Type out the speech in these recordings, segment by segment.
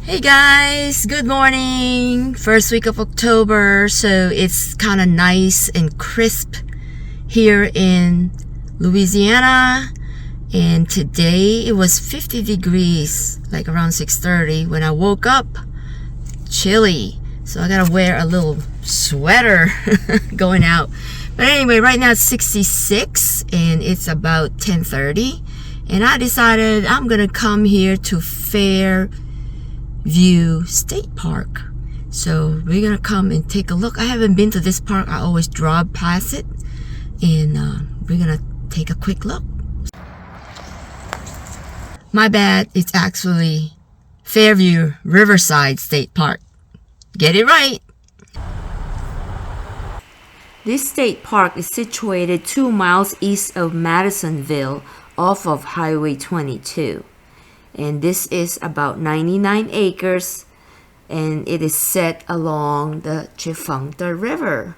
Hey guys, good morning. First week of October, so it's kind of nice and crisp here in Louisiana. And today it was 50 degrees, like around 6:30 when I woke up. Chilly, so I gotta wear a little sweater going out. But anyway, right now it's 66 and it's about 10:30, and I decided I'm gonna come here to Fairview State Park. So we're gonna come and take a look. I haven't been to this park. I always drive past it, and we're gonna take a quick look. My bad, it's actually Fairview Riverside State Park. Get it right. This state park is situated 2 miles east of Madisonville off of Highway 22. And this is about 99 acres, and it is set along the Tchefuncta River.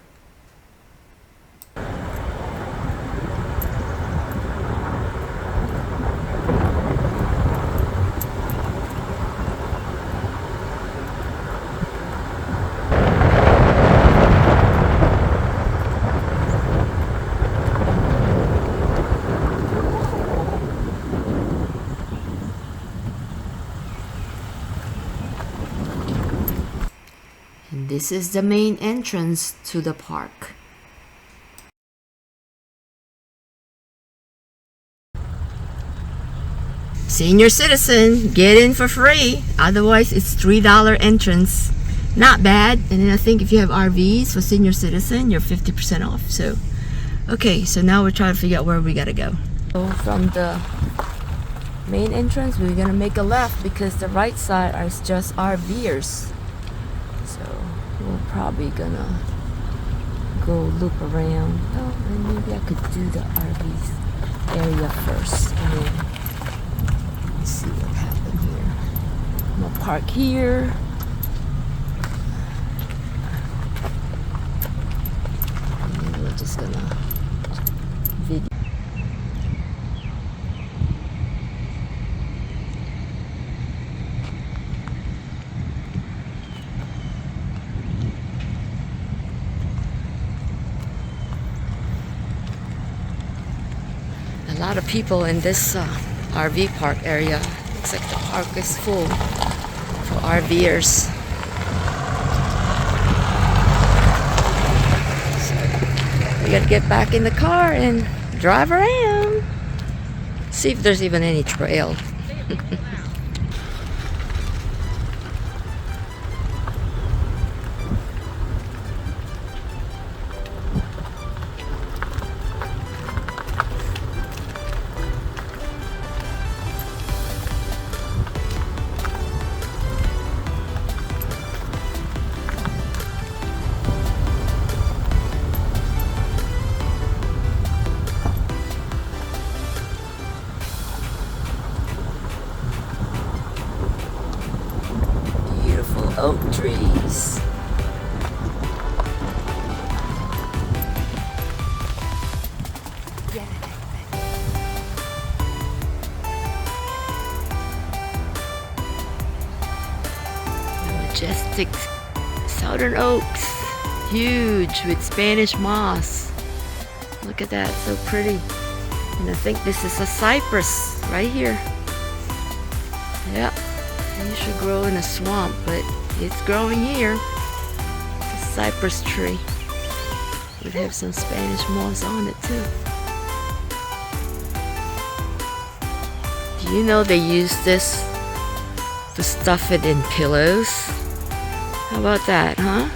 And this is the main entrance to the park. Senior citizen, get in for free. Otherwise, it's $3 entrance. Not bad. And then I think if you have RVs for senior citizen, you're 50% off. So, okay, so now we're trying to figure out where we gotta go. So from the main entrance, we're gonna make a left because the right side is just RVers. So we're probably gonna go loop around. Oh, and maybe I could do the RVs area first, and then let's see what happened here. I'm gonna park here. And then we're just gonna video. A lot of people in this RV park area. Looks like the park is full for RVers. So we gotta get back in the car and drive around. See if there's even any trail. Oak trees. Majestic southern oaks, huge with Spanish moss. Look at that, so pretty. And I think this is a cypress right here. Yep. It should grow in a swamp, but it's growing here. It's a cypress tree. Would have some Spanish moss on it too. Do you know they use this to stuff it in pillows? How about that, huh?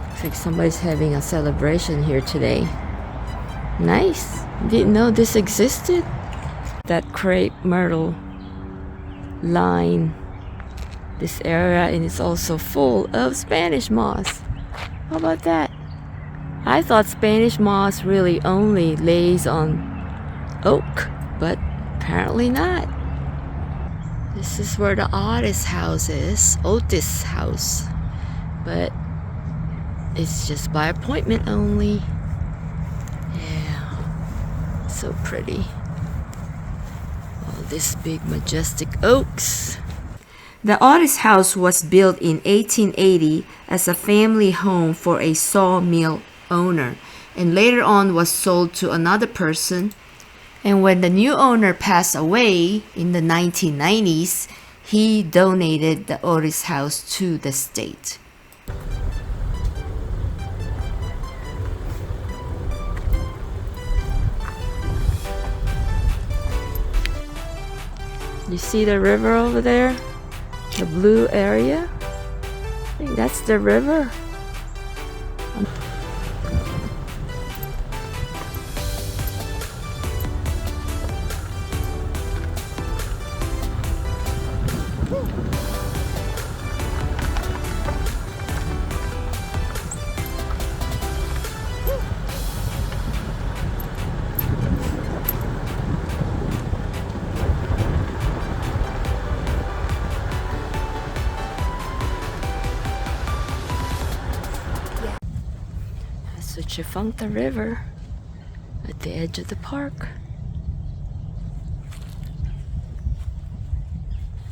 Looks like somebody's having a celebration here today. Nice. Didn't know this existed. That crepe myrtle line this area, and it's also full of Spanish moss. How about that? I thought Spanish moss really only lays on oak, but apparently not. This is where the Otis house is, Otis house, but it's just by appointment only. Yeah, so pretty. these big majestic oaks. The Otis house was built in 1880 as a family home for a sawmill owner, and later on was sold to another person. And when the new owner passed away in the 1990s, he donated the Otis house to the state. You see the river over there? The blue area? I think that's the river. The Tchefuncta River at the edge of the park.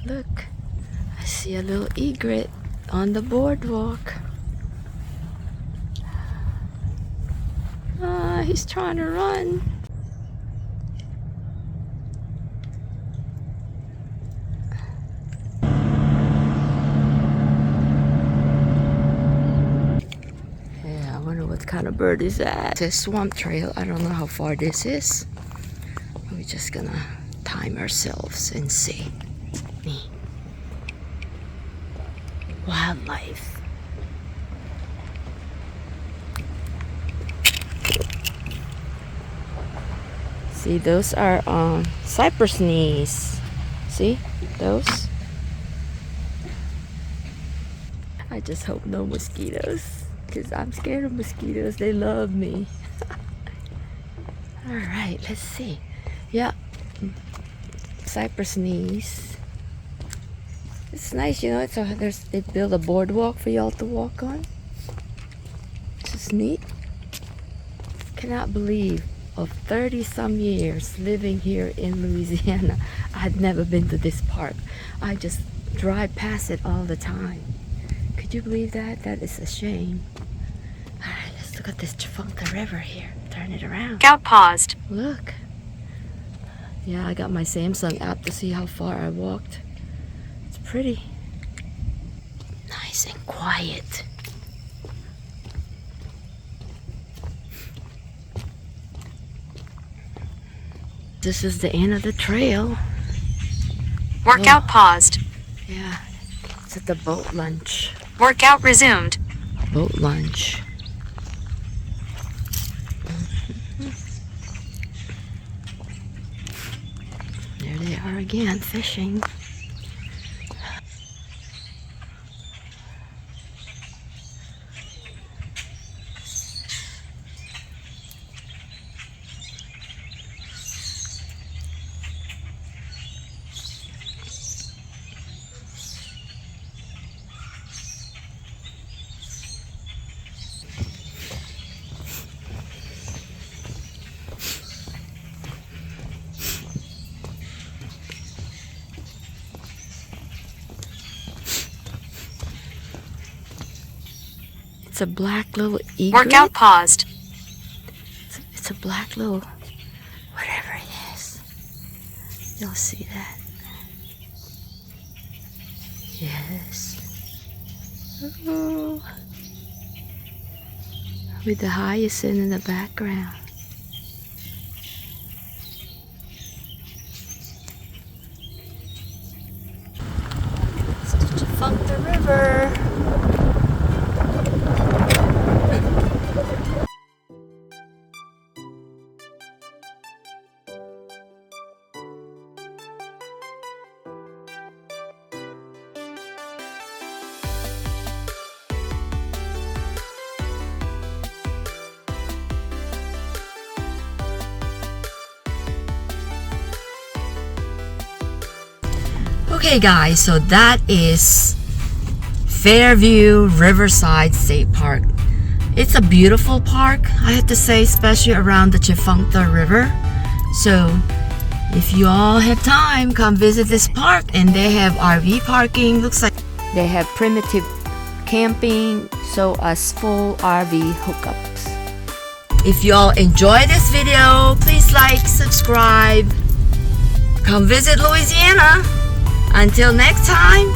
Look, I see a little egret on the boardwalk. Ah, he's trying to run. What kind of bird is that? It's a swamp trail. I don't know how far this is. We're just gonna time ourselves and see. Wildlife. See, those are cypress knees. See those? I just hope no mosquitoes, because I'm scared of mosquitoes. They love me. All right, let's see. Yeah, cypress knees. It's nice, you know. So they build a boardwalk for y'all to walk on. This is neat. Cannot believe of 30-some years living here in Louisiana, I'd never been to this park. I just drive past it all the time. Could you believe that? That is a shame. All right, let's look at this Tchefuncta River here. Turn it around. Scout paused. Look. Yeah, I got my Samsung app to see how far I walked. It's pretty. Nice and quiet. This is the end of the trail. Workout paused. Yeah, it's at the boat launch. Workout resumed. Boat launch. There they are again, fishing. It's a black little egret. Workout paused. It's a black little whatever it is. You'll see that. Yes. Oh. With the hyacinth in the background. It's the Tchefuncta River. Okay guys, so that is Fairview Riverside State Park. It's a beautiful park, I have to say, especially around the Tchefuncta River. So If you all have time, come visit this park, and they have RV parking. Looks like they have primitive camping, so as full RV hookups. If you all enjoy this video, please like, subscribe. Come visit Louisiana. Until next time,